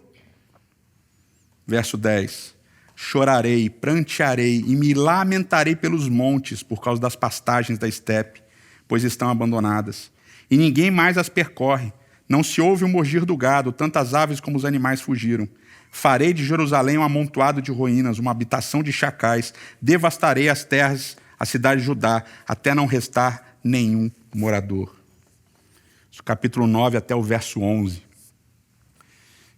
Verso 10. Chorarei, prantearei e me lamentarei pelos montes por causa das pastagens da estepe, pois estão abandonadas. E ninguém mais as percorre. Não se ouve o mugir do gado, tantas aves como os animais fugiram. Farei de Jerusalém um amontoado de ruínas, uma habitação de chacais. Devastarei as terras, a cidade de Judá, até não restar nenhum morador. Capítulo 9 até o verso 11.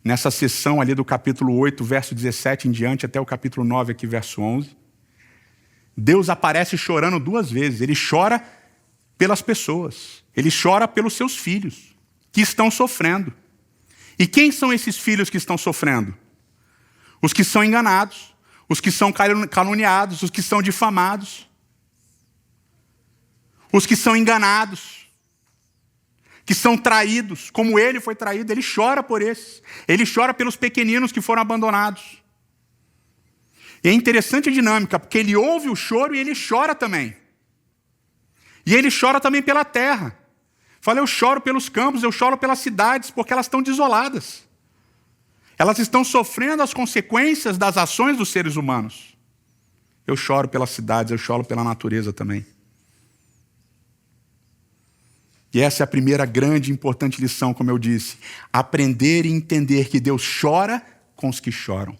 Nessa sessão ali do capítulo 8, verso 17 em diante, até o capítulo 9, aqui, verso 11, Deus aparece chorando 2 vezes. Ele chora pelas pessoas. Ele chora pelos seus filhos, que estão sofrendo. E quem são esses filhos que estão sofrendo? Os que são enganados, os que são caluniados, os que são difamados, os que são enganados, que são traídos, como ele foi traído. Ele chora por esses. Ele chora pelos pequeninos que foram abandonados. E é interessante a dinâmica, porque ele ouve o choro e ele chora também. E ele chora também pela terra. Fala, eu choro pelos campos, eu choro pelas cidades, porque elas estão desoladas. Elas estão sofrendo as consequências das ações dos seres humanos. Eu choro pelas cidades, eu choro pela natureza também. E essa é a primeira grande e importante lição, como eu disse. Aprender e entender que Deus chora com os que choram.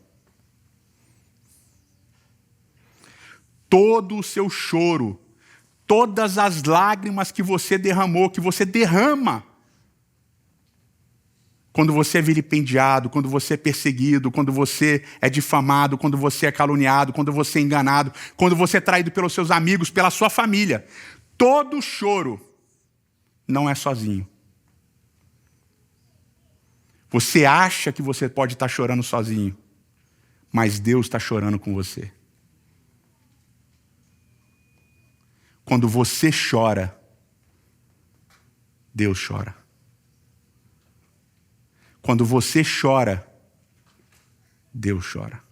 Todo o seu choro, todas as lágrimas que você derramou, que você derrama, quando você é vilipendiado, quando você é perseguido, quando você é difamado, quando você é caluniado, quando você é enganado, quando você é traído pelos seus amigos, pela sua família. Todo choro não é sozinho. Você acha que você pode estar chorando sozinho, mas Deus está chorando com você. Quando você chora, Deus chora. Quando você chora, Deus chora.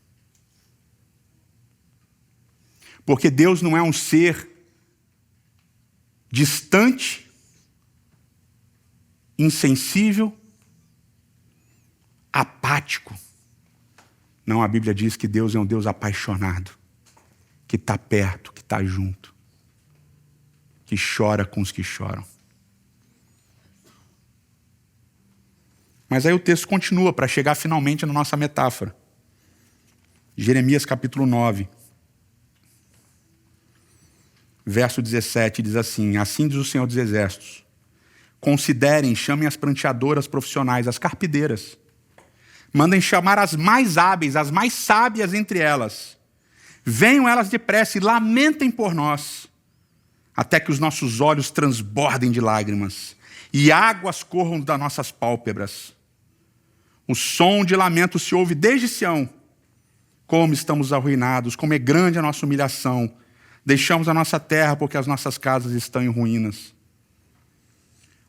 Porque Deus não é um ser distante, insensível, apático. Não, a Bíblia diz que Deus é um Deus apaixonado, que está perto, que está junto, que chora com os que choram. Mas aí o texto continua para chegar finalmente na nossa metáfora. Jeremias capítulo 9, verso 17, diz assim: assim diz o Senhor dos Exércitos, considerem, chamem as pranteadoras profissionais, as carpideiras, mandem chamar as mais hábeis, as mais sábias entre elas, venham elas depressa e lamentem por nós, até que os nossos olhos transbordem de lágrimas e águas corram das nossas pálpebras. O som de lamento se ouve desde Sião. Como estamos arruinados, como é grande a nossa humilhação. Deixamos a nossa terra porque as nossas casas estão em ruínas.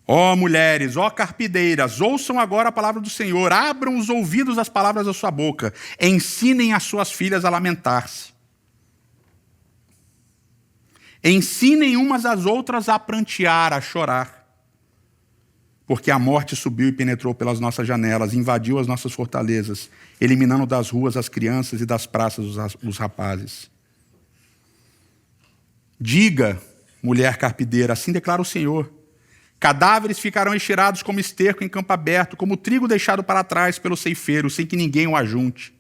Ó mulheres, ó carpideiras, ouçam agora a palavra do Senhor. Abram os ouvidos às palavras da sua boca. Ensinem as suas filhas a lamentar-se. Ensinem umas às outras a prantear, a chorar. Porque a morte subiu e penetrou pelas nossas janelas, invadiu as nossas fortalezas, eliminando das ruas as crianças e das praças os rapazes. Diga, mulher carpideira, assim declara o Senhor: cadáveres ficarão estirados como esterco em campo aberto, como trigo deixado para trás pelo ceifeiro, sem que ninguém o ajunte.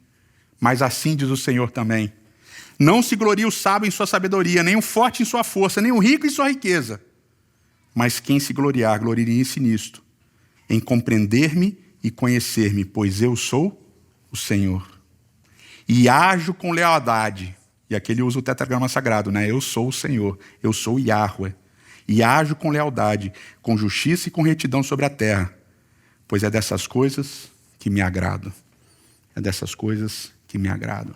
Mas assim diz o Senhor também: não se glorie o sábio em sua sabedoria, nem o forte em sua força, nem o rico em sua riqueza. Mas quem se gloriar, glorie-se nisto, em compreender-me e conhecer-me, pois eu sou o Senhor. E ajo com lealdade. E aqui ele usa o tetragrama sagrado, né? Eu sou o Senhor, eu sou o Yahweh. E ajo com lealdade, com justiça e com retidão sobre a terra, pois é dessas coisas que me agrado. É dessas coisas que me agradam.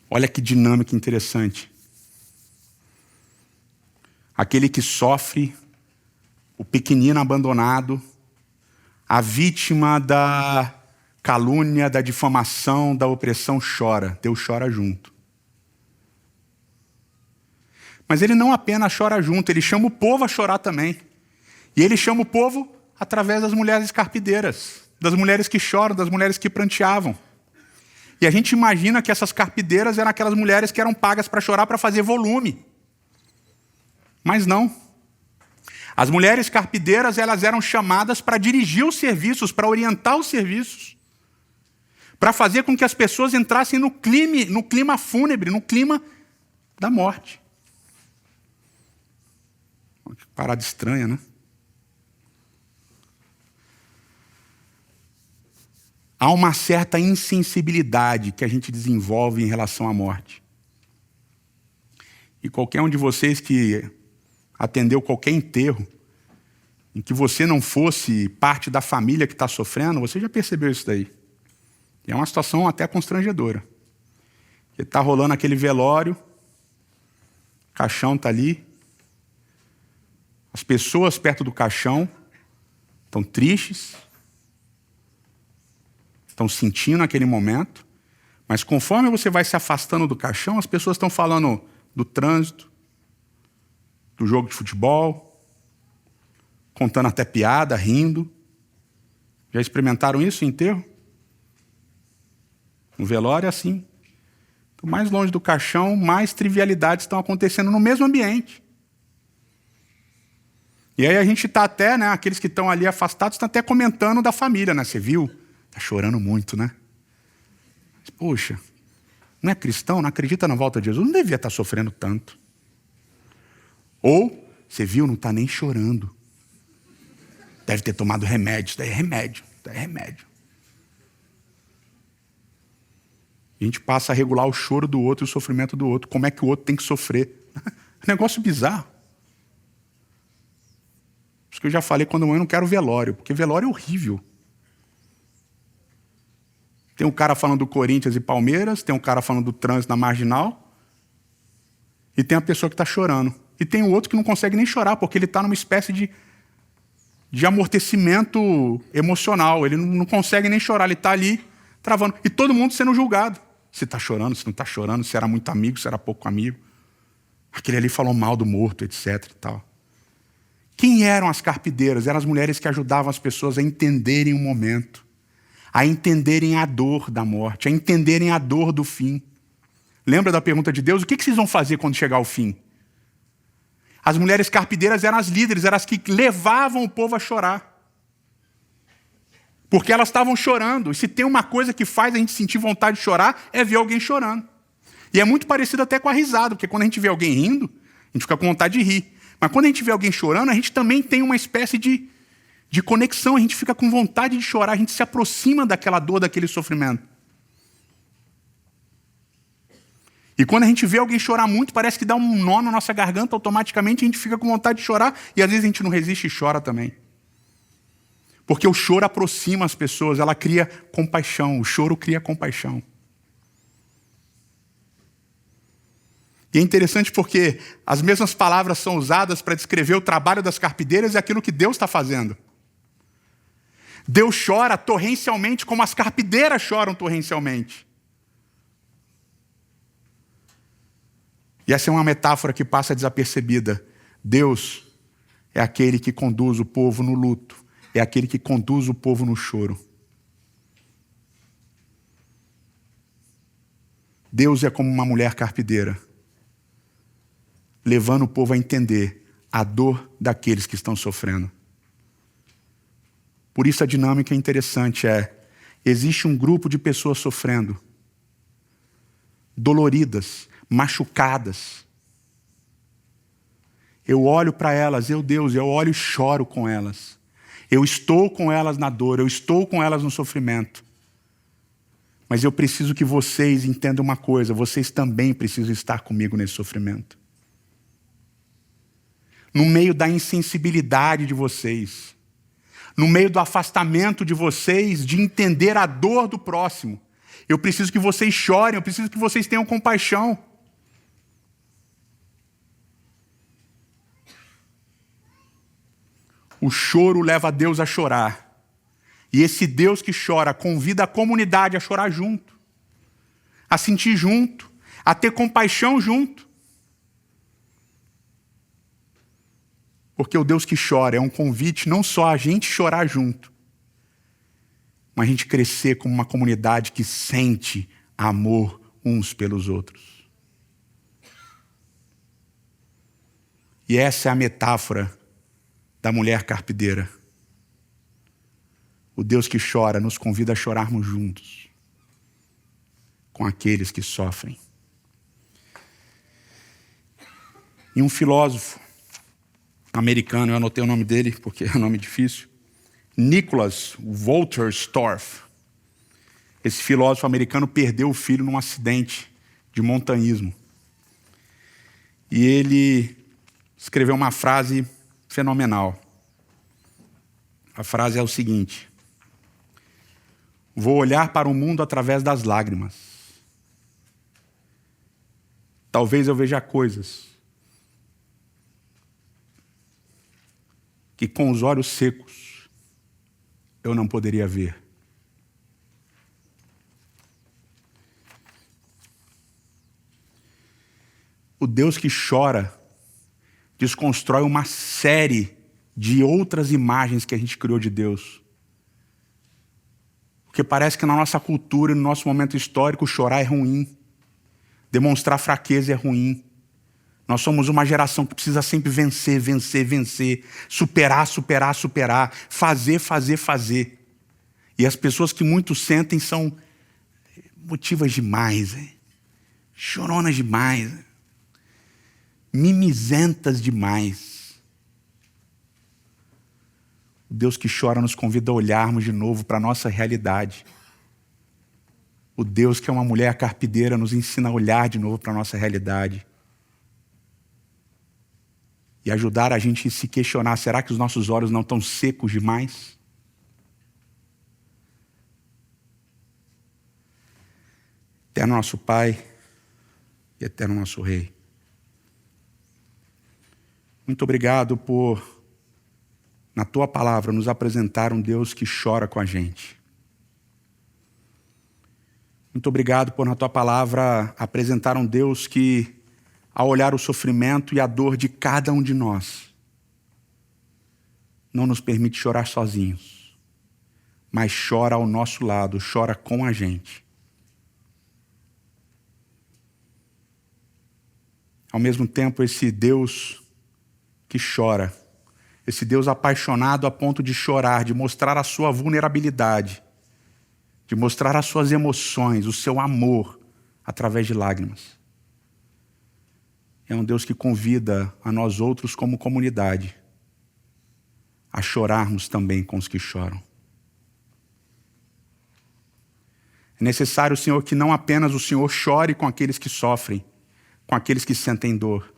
Olha que dinâmica interessante. Aquele que sofre, o pequenino abandonado, a vítima da calúnia, da difamação, da opressão chora. Deus chora junto. Mas ele não apenas chora junto, ele chama o povo a chorar também. E ele chama o povo através das mulheres carpideiras, das mulheres que choram, das mulheres que pranteavam. E a gente imagina que essas carpideiras eram aquelas mulheres que eram pagas para chorar, para fazer volume. Mas não. As mulheres carpideiras, elas eram chamadas para dirigir os serviços, para orientar os serviços, para fazer com que as pessoas entrassem no clima fúnebre, no clima da morte. Que parada estranha, né? Há uma certa insensibilidade que a gente desenvolve em relação à morte. E qualquer um de vocês que atendeu qualquer enterro, em que você não fosse parte da família que está sofrendo, você já percebeu isso daí. E é uma situação até constrangedora. Está rolando aquele velório, o caixão está ali, as pessoas perto do caixão estão tristes, estão sentindo aquele momento, mas conforme você vai se afastando do caixão, as pessoas estão falando do trânsito, do jogo de futebol, contando até piada, rindo. Já experimentaram isso em enterro? No velório é assim. Quanto mais longe do caixão, mais trivialidades estão acontecendo no mesmo ambiente. E aí a gente está até, né, aqueles que estão ali afastados, estão até comentando da família, né? Você viu? Está chorando muito, né? Mas, poxa, não é cristão, não acredita na volta de Jesus, não devia estar sofrendo tanto. Ou, você viu, não está nem chorando. Deve ter tomado remédio, isso daí é remédio, isso daí é remédio. A gente passa a regular o choro do outro e o sofrimento do outro. Como é que o outro tem que sofrer? Negócio bizarro. Por isso que eu já falei, quando eu não quero velório, porque velório é horrível. Tem um cara falando do Corinthians e Palmeiras, tem um cara falando do trânsito na Marginal, e tem a pessoa que está chorando. E tem o outro que não consegue nem chorar, porque ele está numa espécie de amortecimento emocional. Ele não consegue nem chorar, ele está ali travando. E todo mundo sendo julgado. Se está chorando, se não está chorando, se era muito amigo, se era pouco amigo. Aquele ali falou mal do morto, etc. E tal. Quem eram as carpideiras? Eram as mulheres que ajudavam as pessoas a entenderem o momento, a entenderem a dor da morte, a entenderem a dor do fim. Lembra da pergunta de Deus? O que vocês vão fazer quando chegar o fim? As mulheres carpideiras eram as líderes, eram as que levavam o povo a chorar. Porque elas estavam chorando. E se tem uma coisa que faz a gente sentir vontade de chorar, é ver alguém chorando. E é muito parecido até com a risada, porque quando a gente vê alguém rindo, a gente fica com vontade de rir. Mas quando a gente vê alguém chorando, a gente também tem uma espécie de conexão, a gente fica com vontade de chorar, a gente se aproxima daquela dor, daquele sofrimento. E quando a gente vê alguém chorar muito, parece que dá um nó na nossa garganta, automaticamente a gente fica com vontade de chorar, e às vezes a gente não resiste e chora também. Porque o choro aproxima as pessoas, ela cria compaixão, o choro cria compaixão. E é interessante porque as mesmas palavras são usadas para descrever o trabalho das carpideiras e aquilo que Deus está fazendo. Deus chora torrencialmente como as carpideiras choram torrencialmente. E essa é uma metáfora que passa desapercebida. Deus é aquele que conduz o povo no luto, é aquele que conduz o povo no choro. Deus é como uma mulher carpideira, levando o povo a entender a dor daqueles que estão sofrendo. Por isso a dinâmica é interessante, existe um grupo de pessoas sofrendo, doloridas, machucadas. Eu olho para elas, Deus, eu olho e choro com elas. Eu estou com elas na dor, eu estou com elas no sofrimento. Mas eu preciso que vocês entendam uma coisa, vocês também precisam estar comigo nesse sofrimento. No meio da insensibilidade de vocês, no meio do afastamento de vocês, de entender a dor do próximo, eu preciso que vocês chorem, eu preciso que vocês tenham compaixão. O choro leva Deus a chorar. E esse Deus que chora convida a comunidade a chorar junto, a sentir junto, a ter compaixão junto. Porque o Deus que chora é um convite não só a gente chorar junto, mas a gente crescer como uma comunidade que sente amor uns pelos outros. E essa é a metáfora da mulher carpideira. O Deus que chora nos convida a chorarmos juntos com aqueles que sofrem. E um filósofo americano, eu anotei o nome dele porque é um nome difícil, Nicholas Wolterstorff. Esse filósofo americano perdeu o filho num acidente de montanhismo. E ele escreveu uma frase fenomenal. A frase é o seguinte: vou olhar para o mundo através das lágrimas. Talvez eu veja coisas que com os olhos secos eu não poderia ver. O Deus que chora desconstrói uma série de outras imagens que a gente criou de Deus. Porque parece que na nossa cultura e no nosso momento histórico chorar é ruim. Demonstrar fraqueza é ruim. Nós somos uma geração que precisa sempre vencer, vencer, vencer. Superar, superar, superar. Fazer, fazer, fazer. E as pessoas que muito sentem são emotivas demais. Choronas demais. Mimizentas demais. O Deus que chora nos convida a olharmos de novo para a nossa realidade. O Deus que é uma mulher carpideira nos ensina a olhar de novo para a nossa realidade. E ajudar a gente a se questionar, será que os nossos olhos não estão secos demais? Eterno nosso Pai e eterno nosso Rei. Muito obrigado por, na Tua palavra, nos apresentar um Deus que chora com a gente. Muito obrigado por, na Tua palavra, apresentar um Deus que, ao olhar o sofrimento e a dor de cada um de nós, não nos permite chorar sozinhos, mas chora ao nosso lado, chora com a gente. Ao mesmo tempo, esse Deus que chora, esse Deus apaixonado a ponto de chorar, de mostrar a sua vulnerabilidade, de mostrar as suas emoções, o seu amor, através de lágrimas. É um Deus que convida a nós outros como comunidade a chorarmos também com os que choram. É necessário, Senhor, que não apenas o Senhor chore com aqueles que sofrem, com aqueles que sentem dor.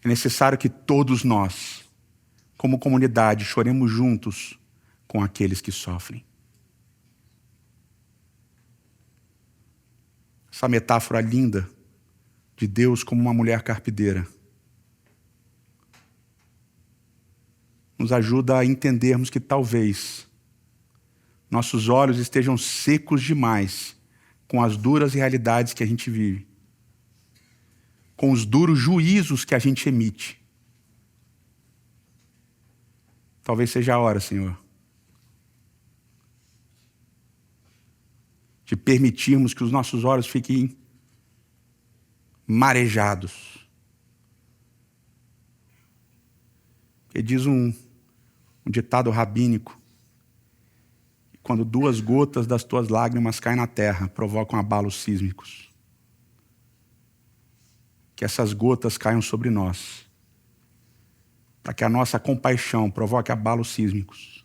É necessário que todos nós, como comunidade, choremos juntos com aqueles que sofrem. Essa metáfora linda de Deus como uma mulher carpideira nos ajuda a entendermos que talvez nossos olhos estejam secos demais com as duras realidades que a gente vive, com os duros juízos que a gente emite. Talvez seja a hora, Senhor, de permitirmos que os nossos olhos fiquem marejados. Porque diz um ditado rabínico, que quando 2 gotas das tuas lágrimas caem na terra, provocam abalos sísmicos. Que essas gotas caiam sobre nós, para que a nossa compaixão provoque abalos sísmicos.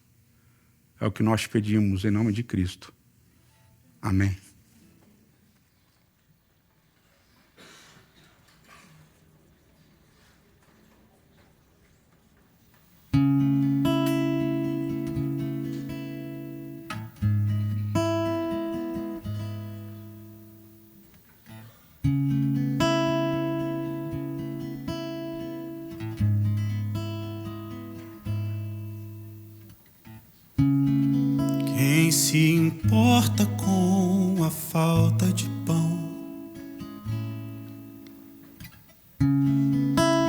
É o que nós pedimos em nome de Cristo. Amém. Quem se importa com a falta de pão,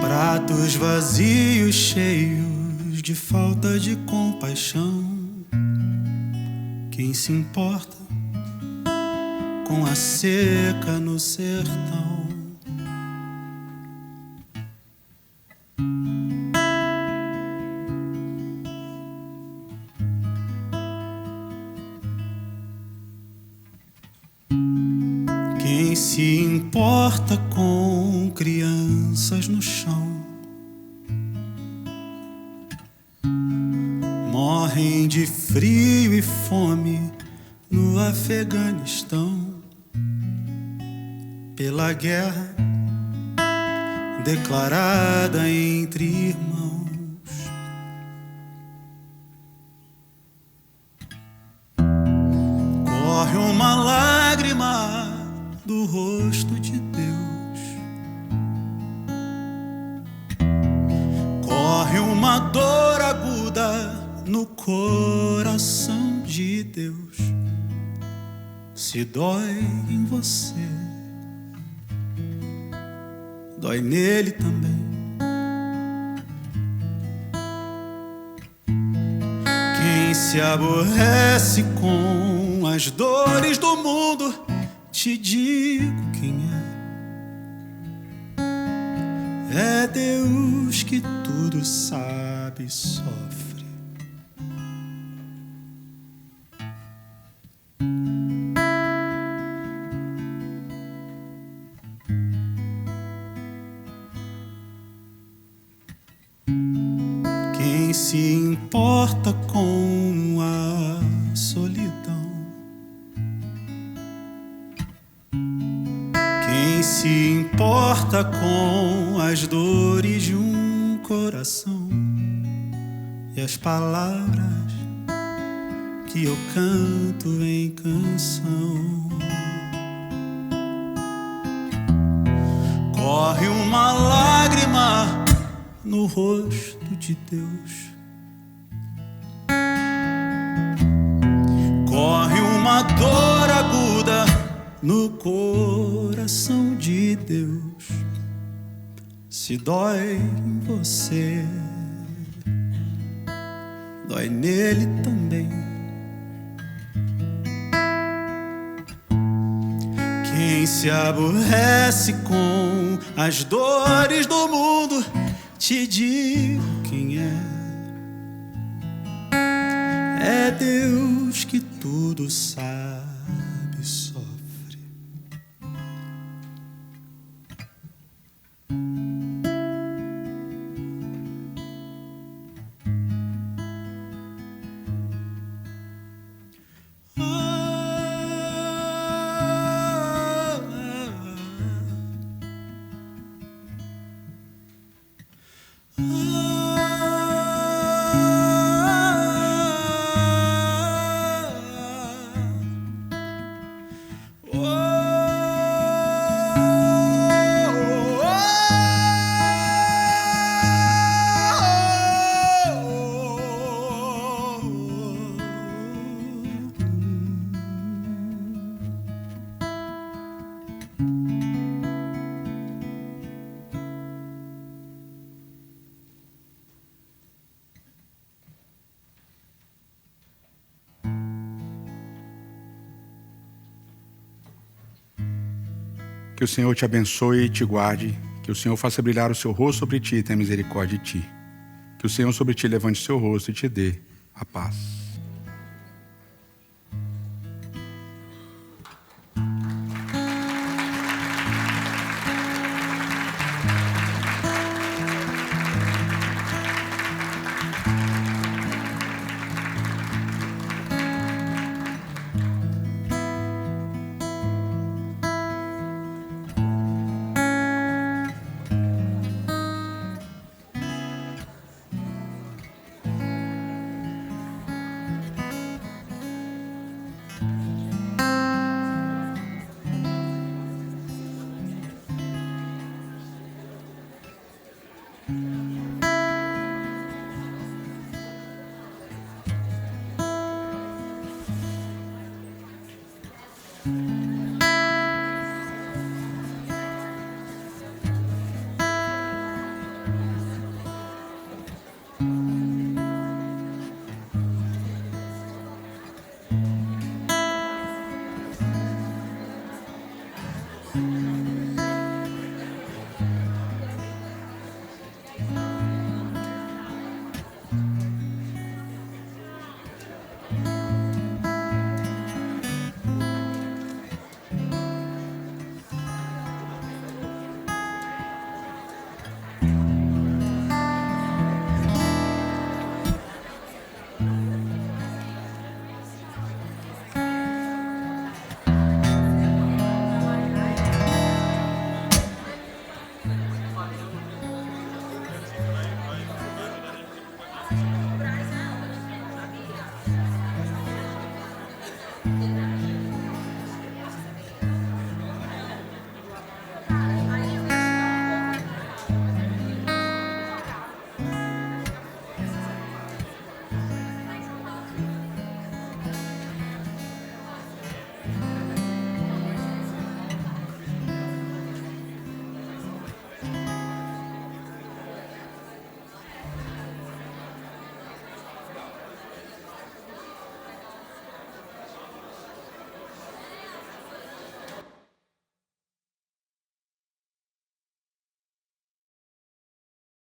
pra dos vazios cheios de falta de compaixão. Quem se importa com a seca no sertão? Quem se importa com crianças no chão? Morrem de frio e fome no Afeganistão, pela guerra declarada entre irmãos. Corre uma lágrima do rosto de Deus, corre uma dor aguda no coração de Deus. Se dói em você, dói nele também. Quem se aborrece com as dores do mundo, te digo quem é. É Deus que tudo sabe e sofre. Quem se importa com a solidão? Quem se importa com as dores de um coração e as palavras que eu canto em canção? Corre uma lágrima no rosto de Deus, corre uma dor aguda no coração de Deus. Se dói em você, dói nele também. Quem se aborrece com as dores do mundo, te digo quem é. É Deus que tudo sabe e sofre. Que o Senhor te abençoe e te guarde. Que o Senhor faça brilhar o seu rosto sobre ti e tenha misericórdia de ti. Que o Senhor sobre ti levante o seu rosto e te dê a paz.